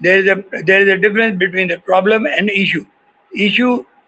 there is a difference between the problem and issue. issue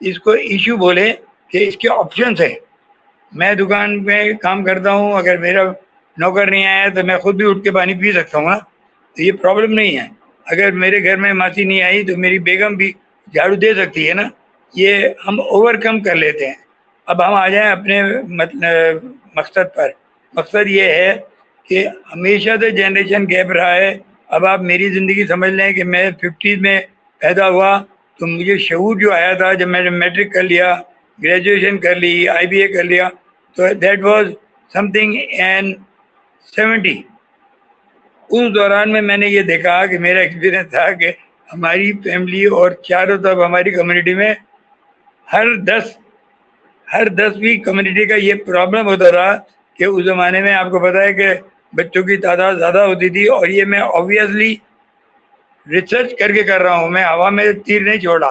اس کو issue بولے کہ اس کے آپشنس ہیں. میں دکان میں کام کرتا ہوں, اگر میرا نوکر نہیں آیا تو میں خود بھی اٹھ کے پانی پی سکتا ہوں نا, تو یہ پرابلم نہیں ہے. اگر میرے گھر میں ماسی نہیں آئی تو میری بیگم بھی جھاڑو دے سکتی ہے نا. یہ ہم اوور کم کر لیتے ہیں. اب ہم آ جائیں اپنے مقصد پر. مقصد یہ ہے کہ ہمیشہ سے جنریشن گیپ رہا ہے. اب آپ میری زندگی سمجھ لیں کہ میں 50 میں پیدا ہوا تو مجھے شعور جو آیا تھا جب میں نے میٹرک کر لیا, گریجویشن کر لی, IBA کر لیا, تو that was some thing in 70. اس دوران میں نے یہ دیکھا کہ میرا ایکسپیرینس تھا کہ ہماری فیملی اور چاروں طرف ہماری کمیونٹی میں ہر 10ویں کمیونٹی کا یہ پرابلم ہوتا رہا کہ اس زمانے میں آپ کو پتا ہے کہ بچوں کی تعداد زیادہ ہوتی تھی. اور یہ میں آبویسلی ریسرچ کر کے کر رہا ہوں, میں ہوا میں تیر نہیں چھوڑا.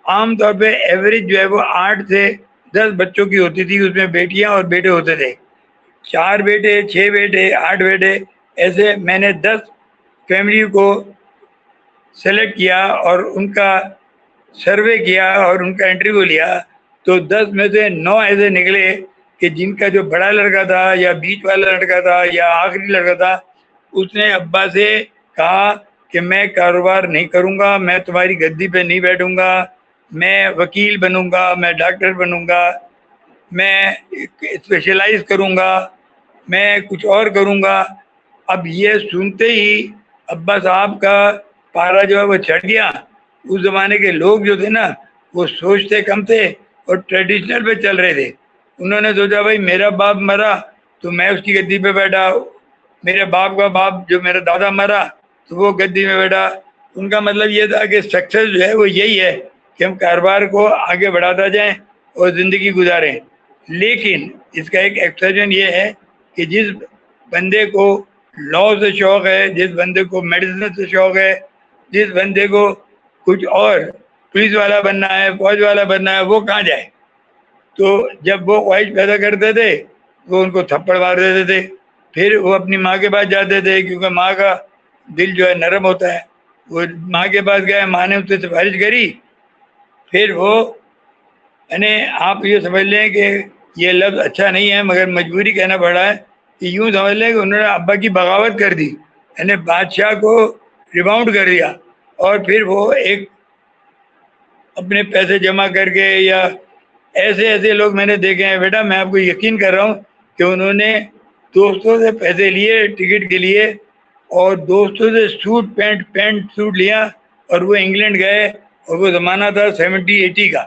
عام طور پہ ایوریج جو ہے وہ 8 سے 10 بچوں کی ہوتی تھی. اس میں بیٹیاں اور بیٹے ہوتے تھے. 4 بیٹے, 6 بیٹے, 8 بیٹے, ایسے میں نے 10 فیملی کو سلیکٹ کیا اور ان کا سروے کیا اور ان کا انٹرویو لیا. تو 10 میں سے 9 ایسے نکلے کہ جن کا جو بڑا لڑکا تھا یا بیچ والا لڑکا تھا یا آخری لڑکا تھا, اس نے ابا سے کہا کہ میں کاروبار نہیں کروں گا, میں تمہاری گدی پہ نہیں بیٹھوں گا, میں وکیل بنوں گا, میں ڈاکٹر بنوں گا, میں اسپیشلائز کروں گا, میں کچھ اور کروں گا. اب یہ سنتے ہی ابا صاحب کا پارا جو ہے وہ چڑھ گیا. اس زمانے کے لوگ جو تھے نا وہ سوچتے کم تھے اور ٹریڈیشنل پہ چل رہے تھے. انہوں نے سوچا بھائی میرا باپ مرا تو میں اس کی گدی پہ بیٹھا, میرے باپ کا باپ جو میرا دادا مرا تو وہ گدی میں بیٹھا. ان کا مطلب یہ تھا کہ سکسیس جو ہے وہ یہی ہے کہ ہم کاروبار کو آگے بڑھاتا جائیں اور زندگی گزاریں. لیکن اس کا ایک ایکسپشن یہ ہے کہ جس بندے کو لاء سے شوق ہے, جس بندے کو میڈیسن سے شوق ہے, جس بندے کو کچھ اور پولیس والا بننا ہے, فوج والا بننا ہے, وہ کہاں جائے. تو جب وہ خواہش پیدا کرتے تھے وہ ان کو تھپڑ مار دیتے تھے. پھر وہ اپنی ماں کے پاس جاتے تھے کیونکہ ماں کا دل جو ہے نرم ہوتا ہے. وہ ماں کے پاس گئے, ماں نے اس سے سفارش کری. پھر وہ یعنی آپ یہ سمجھ لیں کہ یہ لفظ اچھا نہیں ہے مگر مجبوری کہنا پڑا ہے کہ یوں سمجھ لیں کہ انہوں نے ابا کی بغاوت کر دی, یعنی بادشاہ کو ریباؤنڈ کر دیا. اور پھر وہ ایک اپنے پیسے جمع کر کے, یا ایسے لوگ میں نے دیکھے ہیں بیٹا, میں آپ کو یقین کر رہا ہوں کہ انہوں نے دوستوں سے پیسے لیے ٹکٹ کے لیے اور دوستوں سے پینٹ سوٹ لیا اور وہ انگلینڈ گئے. اور وہ زمانہ تھا 70-80 کا.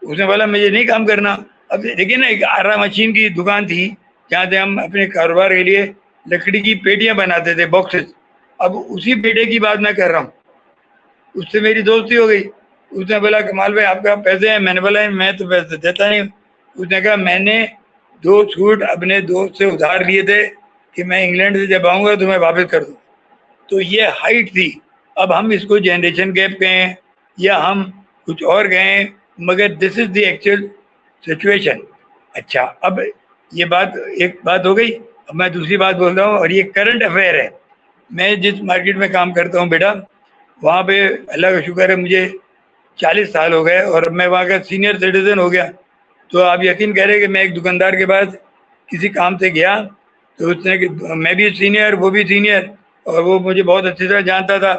اس نے بولا مجھے نہیں کام کرنا. اب دیکھیے نا, ایک آرا مشین کی دکان تھی جہاں سے ہم اپنے کاروبار کے لیے لکڑی کی پیٹیاں بناتے تھے, باکسز. اب اسی بیٹے کی بات میں کر رہا ہوں, اس سے میری دوستی ہو گئی. اس نے بولا کمال بھائی آپ کے پاس پیسے ہیں؟ میں نے بولا میں تو پیسے دیتا نہیں. اس نے کہا میں نے 2 سوٹ اپنے دوست سے ادھار لیے تھے کہ میں انگلینڈ سے جب آؤں گا تو میں واپس کر دوں. تو یہ ہائٹ تھی. اب ہم اس کو جنریشن گیپ کہیں یا ہم کچھ اور کہیں, مگر دس از دی ایکچوئل سچویشن. اچھا, اب یہ بات ایک بات ہو گئی. اب میں دوسری بات بول رہا ہوں اور یہ کرنٹ افیئر ہے. میں جس مارکیٹ میں کام کرتا ہوں بیٹا, وہاں پہ اللہ کا شکر ہے مجھے 40 سال ہو گئے اور اب میں وہاں کا سینئر سٹیزن ہو گیا. تو آپ یقین کریں کہ میں ایک دکاندار کے پاس کسی کام سے گیا تو اس نے, میں بھی سینئر وہ بھی سینئر اور وہ مجھے بہت اچھی طرح جانتا تھا.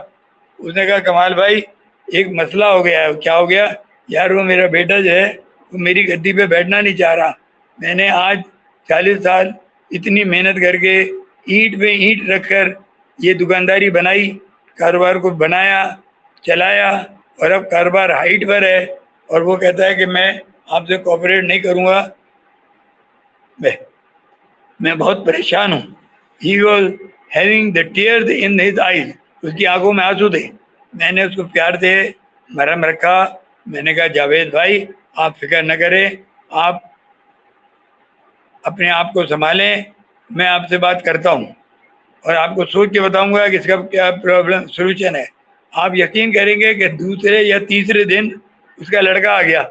اس نے کہا کمال بھائی ایک مسئلہ ہو گیا ہے. کیا ہو گیا؟ یار وہ میرا بیٹا جو ہے وہ میری گدی پہ بیٹھنا نہیں چاہ رہا. میں نے آج 40 سال اتنی محنت کر کے اینٹ پہ اینٹ رکھ کر یہ دکانداری بنائی, کاروبار کو بنایا, چلایا, اور اب کاروبار ہائٹ پر ہے اور وہ کہتا ہے کہ میں آپ سے کوآپریٹ نہیں کروں گا. میں بہت پریشان ہوں. He was having the tears in his eyes. اس کی آنکھوں میں آنسو تھے. میں نے اس کو پیار سے مرہم رکھا. میں نے کہا جاوید بھائی آپ فکر نہ کریں, آپ اپنے آپ کو سنبھالیں, میں آپ سے بات کرتا ہوں اور آپ کو سوچ کے بتاؤں گا کہ اس کا کیا پرابلم سولوشن ہے. آپ یقین کریں گے کہ دوسرے یا تیسرے دن اس کا لڑکا آ گیا.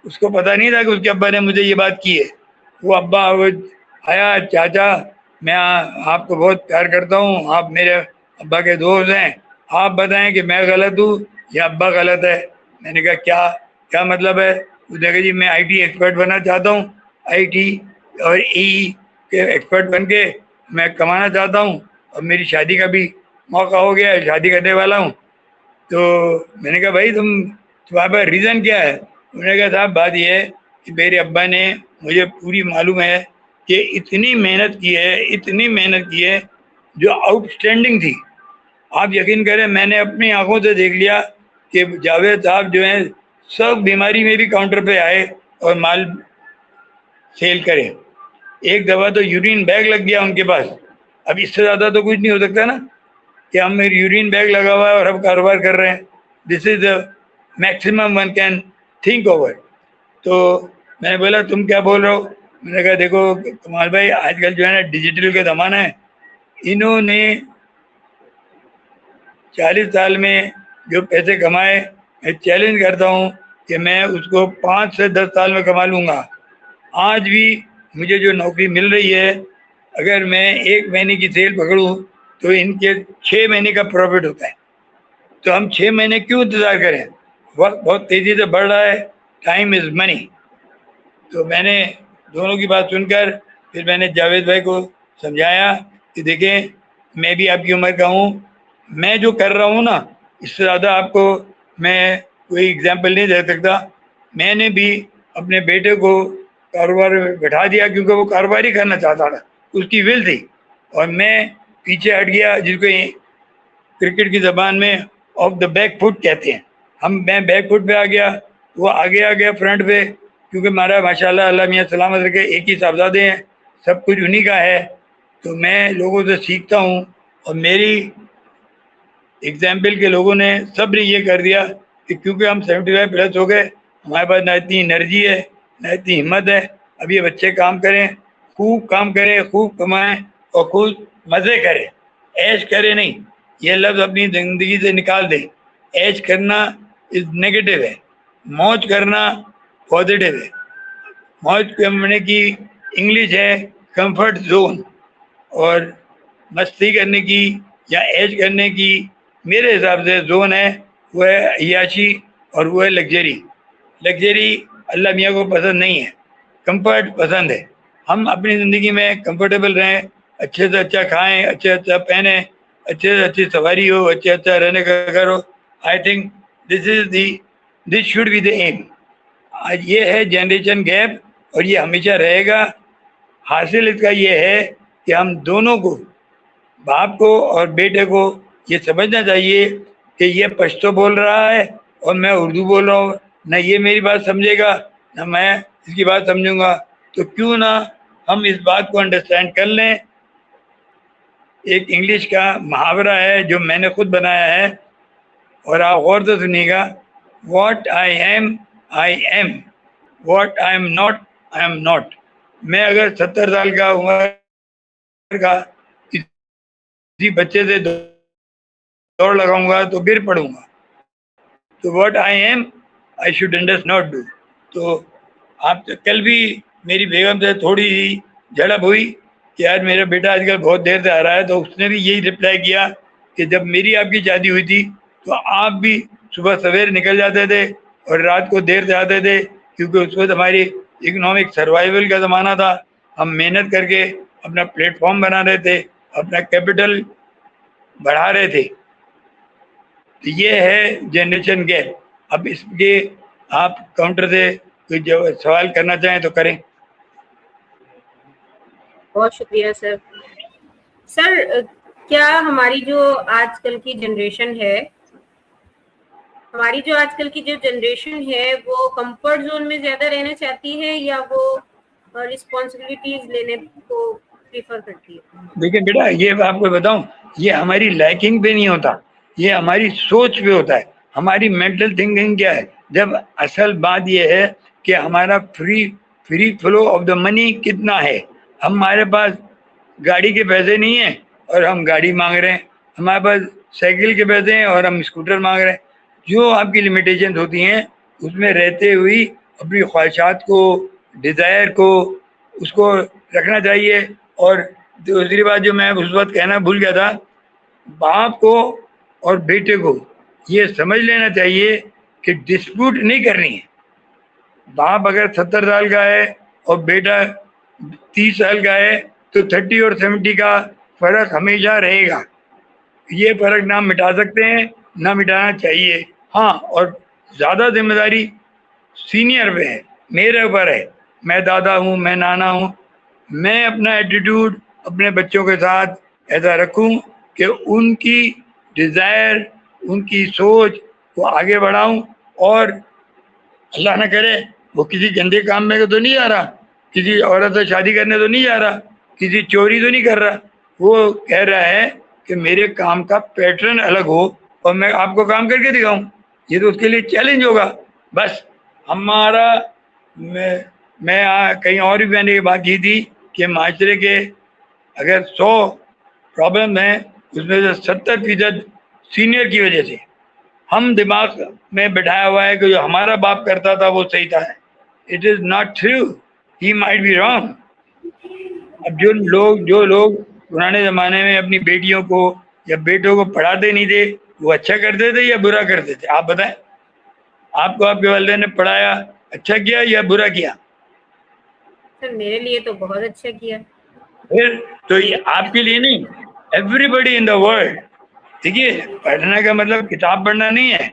اس کو پتہ نہیں تھا کہ اس کے ابا نے مجھے یہ بات کی ہے. وہ ابا آیا, چاچا میں آپ کو بہت پیار کرتا ہوں, آپ میرے ابا کے دوست ہیں, آپ بتائیں کہ میں غلط ہوں یا ابا غلط ہے. میں نے کہا کیا کیا مطلب ہے؟ اس نے کہا جی میں آئی ٹی ایکسپرٹ بننا چاہتا ہوں، آئی ٹی اور ای کے ایکسپرٹ بن کے میں کمانا چاہتا ہوں، اور میری شادی کا بھی موقع ہو گیا ہے، شادی کرنے والا ہوں. تو میں نے کہا بھائی تمہارے پاس ریزن کیا ہے؟ انہوں نے کہا صاحب بات یہ ہے کہ میرے ابا نے، مجھے پوری معلوم ہے کہ اتنی محنت کی ہے جو آؤٹ اسٹینڈنگ تھی. آپ یقین کریں میں نے اپنی آنکھوں سے دیکھ لیا کہ جاوید صاحب جو ہیں سب بیماری میں بھی کاؤنٹر پہ آئے اور مال سیل کرے. ایک دفعہ تو یورین بیگ لگ گیا ان کے پاس. اب اس سے زیادہ تو کچھ نہیں ہو سکتا نا کہ ہم یورین بیگ لگا ہوا ہے اور ہم کاروبار کر رہے ہیں. This is the maximum one can think over. تو میں نے بولا تم کیا بول رہے ہو؟ میں نے کہا دیکھو کمال بھائی آج کل جو ہے نا ڈیجیٹل کا زمانہ ہے. انہوں نے 40 سال میں جو پیسے کمائے، میں چیلنج کرتا ہوں کہ میں اس کو 5 سے 10 سال میں کما لوں گا. آج بھی مجھے جو نوکری مل رہی ہے، اگر میں 1 مہینے کی سیل پکڑوں تو ان کے 6 مہینے کا پروفٹ ہوتا ہے. تو ہم 6 مہینے کیوں انتظار کریں؟ وقت بہت تیزی سے بڑھ رہا ہے. ٹائم از منی. تو میں نے دونوں کی بات سن کر پھر میں نے جاوید بھائی کو سمجھایا کہ دیکھیں میں بھی آپ کی عمر کا ہوں، میں جو کر رہا ہوں نا اس سے زیادہ آپ کو میں کوئی اگزامپل نہیں دے سکتا. میں نے بھی اپنے بیٹے کو کاروبار میں بٹھا دیا کیونکہ وہ کاروبار ہی کرنا چاہتا تھا، اس کی ول تھی، اور میں پیچھے ہٹ گیا، جس کو کرکٹ کی زبان میں آف دا بیک فٹ کہتے ہیں. میں بیک فٹ پہ آ گیا، وہ آگے آ گیا فرنٹ پہ، کیونکہ ہمارا ماشاء اللہ اللہ میاں سلامت رکھے ایک ہی صاحبزادے ہیں، سب کچھ انہی کا ہے. تو میں لوگوں سے سیکھتا ہوں، اور میری ایگزامپل کے لوگوں نے سب نے یہ کر دیا کہ کیونکہ ہم 75+ ہو گئے، ہمارے پاس نہ اتنی انرجی ہے نہ اتنی ہمت ہے. اب یہ بچے کام کریں، خوب کام کریں، خوب کمائیں اور خوب مزے کریں. عیش کرے نہیں، یہ لفظ اپنی زندگی سے نکال دیں. عیش کرنا از نیگیٹو ہے، موج کرنا پازیٹیو ہے. موج کرنے کی انگلش ہے کمفرٹ زون، اور مستی کرنے کی یا عیش کرنے کی میرے حساب سے زون ہے وہ ہے عیاشی، اور وہ ہے لگژری. لگژری اللہ میاں کو پسند نہیں ہے، کمفرٹ پسند ہے. ہم اپنی زندگی میں کمفرٹیبل رہیں، اچھے سے اچھا کھائیں، اچھے سے اچھا پہنیں، اچھے سے اچھی سواری ہو، اچھے اچھا رہنے کا گھر ہو. I think this should be the aim. آج یہ ہے جنریشن گیپ، اور یہ ہمیشہ رہے گا. حاصل اس کا یہ ہے کہ ہم دونوں کو، باپ کو اور بیٹے کو، یہ سمجھنا چاہیے کہ یہ پشتو بول رہا ہے اور میں اردو بول رہا ہوں، نہ یہ میری بات سمجھے گا نہ میں اس کی بات سمجھوں گا. تو کیوں نہ ہم اس بات کو انڈرسٹینڈ کر لیں. ایک انگلش کا محاورہ ہے جو میں نے خود بنایا ہے، اور آپ غور سے سنیے گا. What I am what I am not. میں اگر 70 سال کا عمر کا کسی بچے سے دوڑ لگاؤں گا تو گر پڑوں گا. تو what I M I should not do. تو آپ کل بھی میری بیگم سے تھوڑی سی جھڑپ ہوئی کہ یار میرا بیٹا آج کل بہت دیر سے آ رہا ہے، تو اس نے بھی یہی رپلائی کیا کہ جب میری آپ کی شادی ہوئی تھی تو آپ بھی صبح سویر نکل جاتے تھے اور رات کو دیر سے آتے تھے، کیونکہ اس وقت ہماری اکنامک سروائیول کا زمانہ تھا. ہم محنت کر کے اپنا پلیٹ فارم بنا رہے تھے، اپنا کیپٹل بڑھا رہے تھے. تو یہ ہے جنریشن گیپ. اب اس کے آپ کاؤنٹر سے کوئی سوال کرنا چاہیں تو کریں. بہت شکریہ سر. سر کیا ہماری جو آج کل کی جنریشن ہے، وہ کمفرٹ زون میں زیادہ رہنا چاہتی ہے یا وہ رسپانسبلٹیز لینے کو پریفر کرتی ہے؟ دیکھیں بیٹا، یہ آپ کو بتاؤں، یہ ہماری لائکنگ پہ نہیں ہوتا، یہ ہماری سوچ پہ ہوتا ہے. ہماری مینٹل تھنکنگ کیا ہے. جب اصل بات یہ ہے کہ ہمارا فری فلو آف دا منی کتنا ہے. ہمارے پاس گاڑی کے پیسے نہیں ہیں اور ہم گاڑی مانگ رہے ہیں، ہمارے پاس سائیکل کے پیسے ہیں اور ہم اسکوٹر مانگ رہے ہیں. جو آپ کی لمیٹیشن ہوتی ہیں اس میں رہتے ہوئی اپنی خواہشات کو، ڈیزائر کو، اس کو رکھنا چاہیے. اور دوسری بات جو میں اس وقت کہنا بھول گیا تھا، باپ کو اور بیٹے کو یہ سمجھ لینا چاہیے کہ ڈسپیوٹ نہیں کرنی ہے. باپ اگر 70 سال کا ہے اور بیٹا 30 سال کا ہے تو 30 اور 70 کا فرق ہمیشہ رہے گا. یہ فرق نہ مٹا سکتے ہیں نہ مٹانا چاہیے. ہاں، اور زیادہ ذمہ داری سینئر پہ ہے، میرے اوپر ہے. میں دادا ہوں، میں نانا ہوں. میں اپنا ایٹیٹیوڈ اپنے بچوں کے ساتھ ایسا رکھوں کہ ان کی ڈیزائر، ان کی سوچ کو آگے بڑھاؤں. اور اللہ نہ کرے وہ کسی گندے کام میں تو نہیں جا رہا، کسی عورت سے شادی کرنے تو نہیں جا رہا، کسی چوری تو نہیں کر رہا. وہ کہہ رہا ہے کہ میرے کام کا پیٹرن الگ ہو اور میں آپ کو کام کر کے دکھاؤں. یہ تو اس کے لیے چیلنج ہوگا. بس ہمارا میں کہیں اور بھی میں نے یہ بات کی تھی کہ معاشرے کے اگر 100 پرابلم ہیں اس میں سے 70% سینئر کی وجہ سے. ہم دماغ میں بٹھایا ہوا ہے کہ جو ہمارا باپ کرتا تھا وہ صحیح تھا. It is not true, he might be wrong. اب جو لوگ پرانے زمانے میں اپنی بیٹیوں کو یا بیٹوں کو پڑھاتے نہیں تھے وہ اچھا کرتے تھے یا برا کرتے تھے؟ آپ بتائیں. آپ کو آپ کے والدین نے پڑھایا، اچھا کیا یا برا کیا؟ سر میرے لیے تو بہت اچھا کیا. پھر تو یہ آپ کے لیے نہیں، every body in the world. دیکھیے، پڑھنے کا مطلب کتاب پڑھنا نہیں ہے.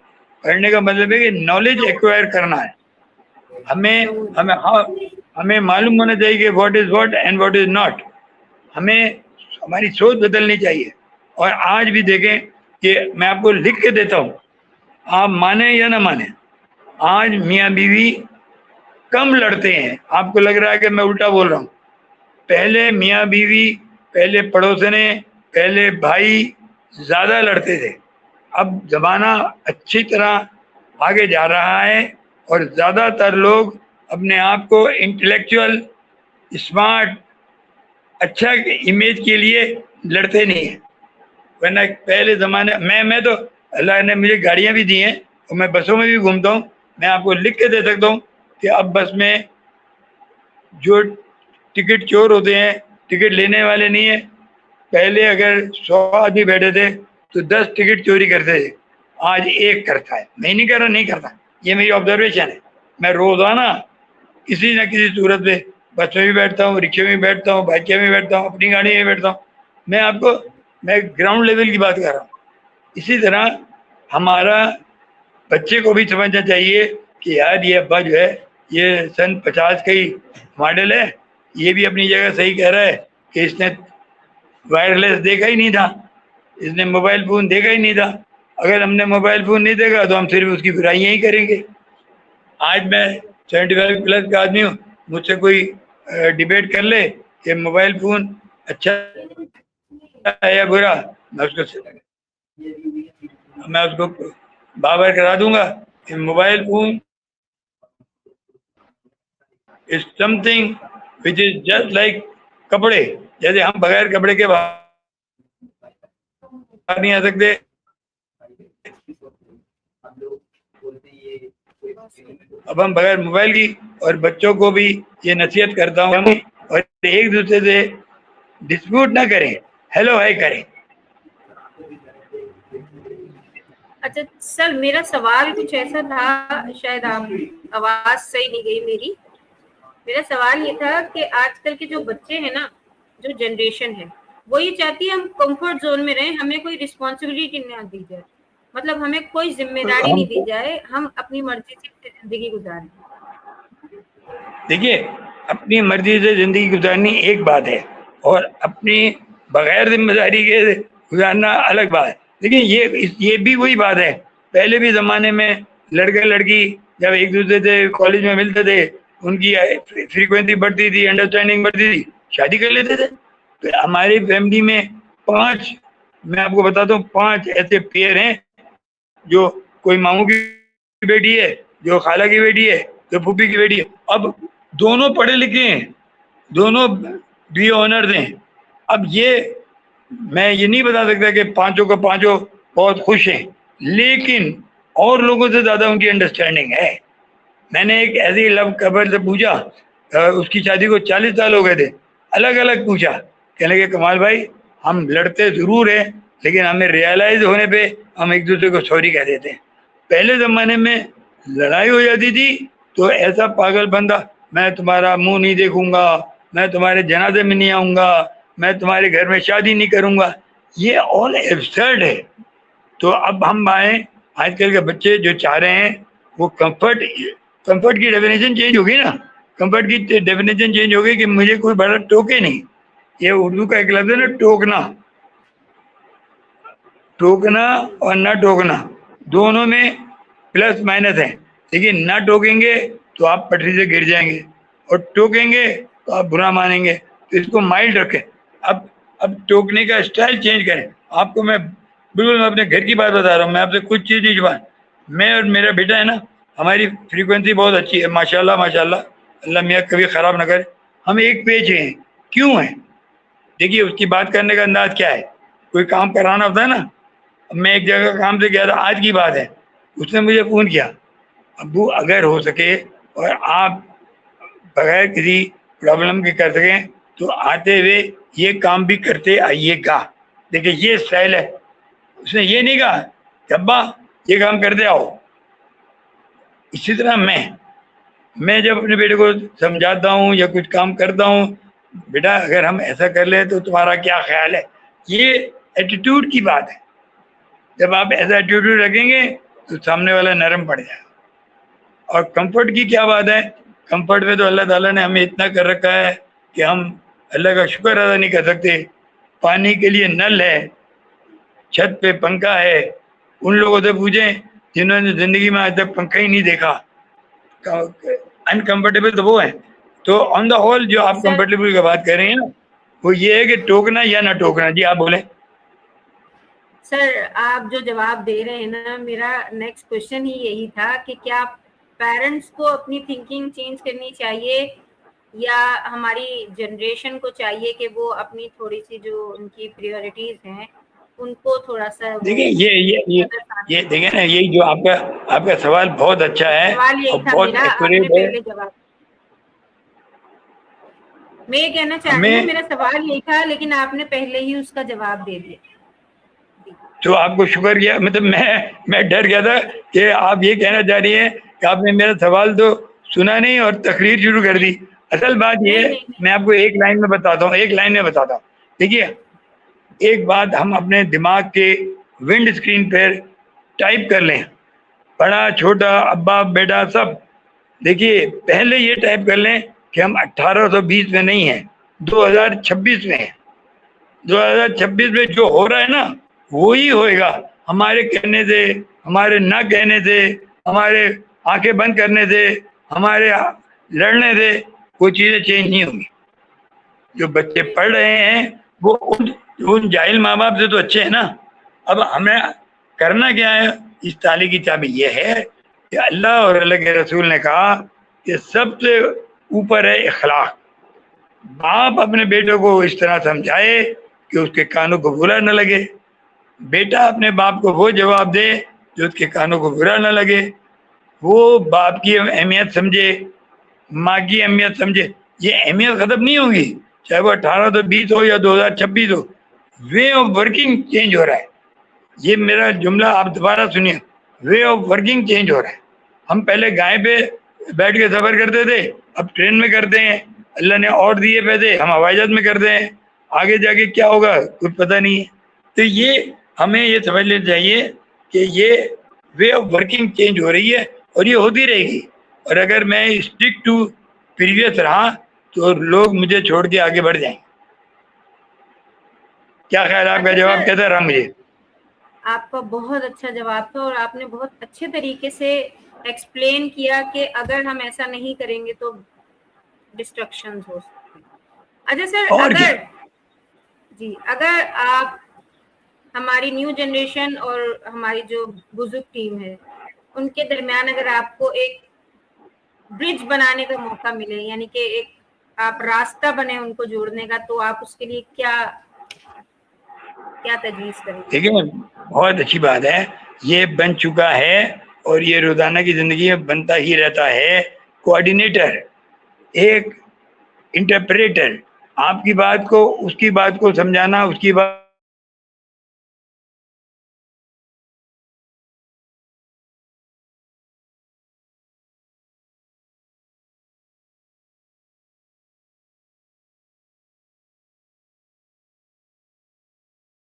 پڑھنے کا مطلب ہے کہ نالج ایکوائر کرنا ہے. ہمیں معلوم ہونا چاہیے کہ what is what and what is not. ہماری سوچ بدلنی چاہیے. اور آج بھی دیکھیں کہ میں آپ کو لکھ کے دیتا ہوں، آپ مانیں یا نہ مانیں، آج میاں بیوی کم لڑتے ہیں. آپ کو لگ رہا ہے کہ میں الٹا بول رہا ہوں. پہلے میاں بیوی، پہلے پڑوسنے، پہلے بھائی زیادہ لڑتے تھے. اب زمانہ اچھی طرح آگے جا رہا ہے اور زیادہ تر لوگ اپنے آپ کو انٹلیکچوئل، اسمارٹ، اچھا امیج کے لیے لڑتے نہیں ہیں. ورنہ پہلے زمانے میں تو اللہ نے مجھے گاڑیاں بھی دی ہیں اور میں بسوں میں بھی گھومتا ہوں. میں آپ کو لکھ کے دے سکتا ہوں کہ اب بس میں جو ٹکٹ چور ہوتے ہیں، ٹکٹ لینے والے نہیں ہیں. پہلے اگر 100 آدمی بیٹھے تھے تو 10 ٹکٹ چوری کرتے تھے، آج ایک کرتا ہے. میں نہیں کر رہا، نہیں کرتا، یہ میری آبزرویشن ہے. میں روزانہ کسی نہ کسی صورت میں بس میں بھی بیٹھتا ہوں، رکشے میں بھی بیٹھتا ہوں، بائکیں میں بیٹھتا ہوں، اپنی گاڑی میں بیٹھتا ہوں. میں گراؤنڈ لیول کی بات کر رہا ہوں. اسی طرح ہمارا بچے کو بھی سمجھنا چاہیے کہ یار یہ ابا جو ہے یہ سن 50 کا ہی ماڈل ہے، یہ بھی اپنی جگہ صحیح کہہ رہا ہے کہ اس نے وائرلیس دیکھا ہی نہیں تھا، اس نے موبائل فون دیکھا ہی نہیں تھا. اگر ہم نے موبائل فون نہیں دیکھا تو ہم صرف اس کی برائیاں ہی کریں گے. آج میں 75+ کا آدمی ہوں، مجھ سے کوئی ڈیبیٹ کر لے کہ موبائل فون اچھا ہے یا برا، میں اس کو بابر کرا دوں گا کہ mobile phone is something which is just like کپڑے. جیسے ہم بغیر کپڑے کے باہر نہیں آ سکتے، اب ہم بغیر موبائل کی. اور بچوں کو بھی یہ نصیحت کرتا ہوں اور ایک دوسرے سے ڈسپیوٹ نہ کریں، ہیلو ہائی کریں. اچھا سر، میرا سوال کچھ ایسا تھا، شاید آپ آواز صحیح نہیں گئی میری. میرا سوال یہ تھا کہ آج کل کے جو بچے ہیں نا، جو جنریشن ہے، وہ یہ چاہتی ہے ہم کمفرٹ زون میں رہیں، ہمیں کوئی رسپانسبلٹی نہ دی جائے، مطلب ہمیں کوئی ذمہ داری نہیں دی جائے، ہم اپنی مرضی سے زندگی گزاریں. دیکھیے، اپنی مرضی سے زندگی گزارنی ایک بات ہے اور اپنی بغیر ذمہ داری کے گزارنا الگ بات ہے. لیکن یہ بھی وہی بات ہے. پہلے بھی زمانے میں لڑکا لڑکی جب ایک دوسرے سے کالج میں ملتے تھے، ان کی فریکوینسی بڑھتی تھی، انڈرسٹینڈنگ بڑھتی تھی، شادی کر لیتے تھے. تو ہماری فیملی میں 5، میں آپ کو بتاتا ہوں، 5 ایسے پیئر ہیں، جو کوئی ماموں کی بیٹی ہے، جو خالہ کی بیٹی ہے، جو پھوپھی کی بیٹی ہے. اب دونوں پڑھے لکھے ہیں، دونوں بی آنرز ہیں. اب میں یہ نہیں بتا سکتا کہ 5 کا 5 بہت خوش ہیں، لیکن اور لوگوں سے زیادہ ان کی انڈرسٹینڈنگ ہے. میں نے ایک ایسی لو کپل سے پوچھا، اس کی شادی کو 40 سال ہو گئے تھے، الگ الگ پوچھا. کہنے لگے کمال بھائی ہم لڑتے ضرور ہیں لیکن ہمیں ریئلائز ہونے پہ ہم ایک دوسرے کو سوری کہہ دیتے ہیں. پہلے زمانے میں لڑائی ہو جاتی تھی تو ایسا پاگل بندہ، میں تمہارا منہ نہیں دیکھوں گا، میں تمہارے جنازے میں نہیں آؤں گا، میں تمہارے گھر میں شادی نہیں کروں گا، یہ آل ایبسرڈ ہے. تو اب ہم آئیں، آج کل کے بچے جو چاہ رہے ہیں وہ کمفرٹ کی ڈیفینیشن چینج ہوگی نا، کمفرٹ کی ڈیفینیشن چینج ہوگی کہ مجھے کوئی بڑا ٹوکے نہیں. یہ اردو کا ایک لفظ ہے نا، ٹوکنا. ٹوکنا اور نہ ٹوکنا دونوں میں پلس مائنس ہے. لیکن نہ ٹوکیں گے تو آپ پٹری سے گر جائیں گے، اور ٹوکیں گے تو آپ برا مانیں گے. تو اس کو مائلڈ رکھیں. اب ٹوکنے کا اسٹائل چینج کریں. آپ کو میں بالکل اپنے گھر کی بات بتا رہا ہوں، میں آپ سے کچھ چیز نہیں چھپا. میں اور میرا بیٹا ہے نا، ہماری فریکوینسی بہت اچھی ہے، ماشاء اللہ ماشاء اللہ، اللہ میاں کبھی خراب نہ کرے. ہم ایک پیج ہیں. کیوں ہیں؟ دیکھیے اس کی بات کرنے کا انداز کیا ہے. کوئی کام کرانا ہوتا ہے نا، میں ایک جگہ کام سے گیا تھا، آج کی بات ہے، اس نے مجھے فون کیا، ابو اگر ہو سکے اور آپ بغیر کسی پرابلم کے کر سکیں تو آتے ہوئے یہ کام بھی کرتے آئیے گا. دیکھیے یہ اسٹائل ہے. اس نے یہ نہیں کہا کہ ابا یہ کام کرتے آؤ. اسی طرح میں جب اپنے بیٹے کو سمجھاتا ہوں یا کچھ کام کرتا ہوں، بیٹا اگر ہم ایسا کر لیں تو تمہارا کیا خیال ہے، یہ ایٹیٹیوڈ کی بات ہے. جب آپ ایسا ایٹیٹیوڈ رکھیں گے تو سامنے والا نرم پڑ جائے گا. اور کمفرٹ کی کیا بات ہے؟ کمفرٹ میں تو اللہ تعالیٰ نے ہمیں اتنا کر رکھا ہے کہ ہم اللہ کا شکر ادا نہیں کر سکتے. پانی کے لیے نل ہے، چھت پہ پنکھا ہے. ان لوگوں سے پوچھیں جنہوں نے زندگی میں آج تک پنکھا ہی نہیں دیکھا. انکمفرٹیبل تو وہ ہیں. تو آن دا ہول جو آپ سر کمفرٹیبل کی بات کر رہے ہیں نا، وہ یہ ہے کہ ٹوکنا یا نہ ٹوکنا. جی آپ بولیں. سر آپ جو جواب دے رہے ہیں نا، میرا نیکسٹ کوشچن ہی یہی تھا کہ کیا پیرنٹس کو اپنی تھنکنگ چینج کرنی چاہیے یا ہماری جنریشن کو چاہیے کہ وہ اپنی تھوڑی سی جو ان کی پریورٹیز ہیں ان کو تھوڑا سا وہ دیکھیں یہ دیکھیں نا، یہی جو آپ کا سوال بہت اچھا ہے سوال یہی اور تھا بہت میرا، آپ نے ایکوریٹ ہے. پہلے جواب، میں یہ کہنا چاہ رہی ہمیں ہوں میرا سوال یہی تھا لیکن آپ نے پہلے ہی اس کا جواب دے دیا. تو آپ کو شکر کیا، مطلب میں ڈر گیا تھا کہ آپ یہ کہنا چاہ رہی ہیں کہ آپ نے میرا سوال تو سنا نہیں اور تقریر شروع کر دی. اصل بات یہ ہے، نہیں میں آپ کو ایک لائن میں بتاتا ہوں. دیکھیے ایک بات ہم اپنے دماغ کے ونڈ اسکرین پر ٹائپ کر لیں، بڑا چھوٹا ابا بیٹا سب. دیکھیے پہلے یہ ٹائپ کر لیں کہ ہم 1820 میں نہیں ہیں، 2026 میں ہیں. 2026 میں جو ہو رہا ہے نا وہی ہوئے گا. ہمارے کہنے سے، ہمارے نہ کہنے سے، ہمارے آنکھیں بند کرنے سے، ہمارے لڑنے سے کوئی چیزیں چینج نہیں ہوں گی. جو بچے پڑھ رہے ہیں وہ ان جاہل ماں باپ سے تو اچھے ہیں نا. اب ہمیں کرنا کیا ہے؟ اس تالی کی چابی یہ ہے کہ اللہ اور اللہ کے رسول نے کہا کہ سب سے اوپر ہے اخلاق. باپ اپنے بیٹے کو اس طرح سمجھائے کہ اس کے کانوں کو برا نہ لگے، بیٹا اپنے باپ کو وہ جواب دے جو اس کے کانوں کو برا نہ لگے. وہ باپ کی اہمیت سمجھے، ماں کی اہمیت سمجھے. یہ اہمیت ختم نہیں ہوگی چاہے وہ 1820 ہو یا 2026 ہو. وے آف ورکنگ چینج ہو رہا ہے. یہ میرا جملہ آپ دوبارہ سنیے، وے آف ورکنگ چینج ہو رہا ہے. ہم پہلے گائے پہ بیٹھ کے سفر کرتے تھے، اب ٹرین میں کرتے ہیں. اللہ نے اور دیے پیسے، ہم ہوائی جہاز میں کرتے ہیں. آگے جا کے کیا ہوگا کچھ پتہ نہیں ہے. تو یہ ہمیں یہ سمجھ لینا چاہیے کہ یہ وے آف ورکنگ چینج ہو رہی ہے اور یہ ہوتی رہے گی. اور اگر میں اسٹک ٹو پریویس رہا تو لوگ مجھے چھوڑ کے آگے بڑھ جائیں. کیا خیال آپ کا اچھا جواب سر، کیسا رہا مجھے؟ آپ کا بہت اچھا جواب تھا اور آپ نے بہت اچھے طریقے سے ایکسپلین کیا کہ اگر ہم ایسا نہیں کریں گے تو ڈسٹرکشن ہو سکتی. اچھا سر، اور کیا اگر آپ ہماری نیو جنریشن اور ہماری جو بزرگ ٹیم ہے ان کے درمیان اگر آپ کو ایک برج بنانے کا موقع ملے، یعنی کہ ایک آپ راستہ بنے ان کو جوڑنے کا، تو آپ اس کے لیے کیا تجویز کریں گے؟ دیکھیں بہت اچھی بات ہے، یہ بن چکا ہے اور یہ روزانہ کی زندگی میں بنتا ہی رہتا ہے. کوآرڈینیٹر، ایک انٹرپریٹر، آپ کی بات کو اس کی بات کو سمجھانا، اس کی بات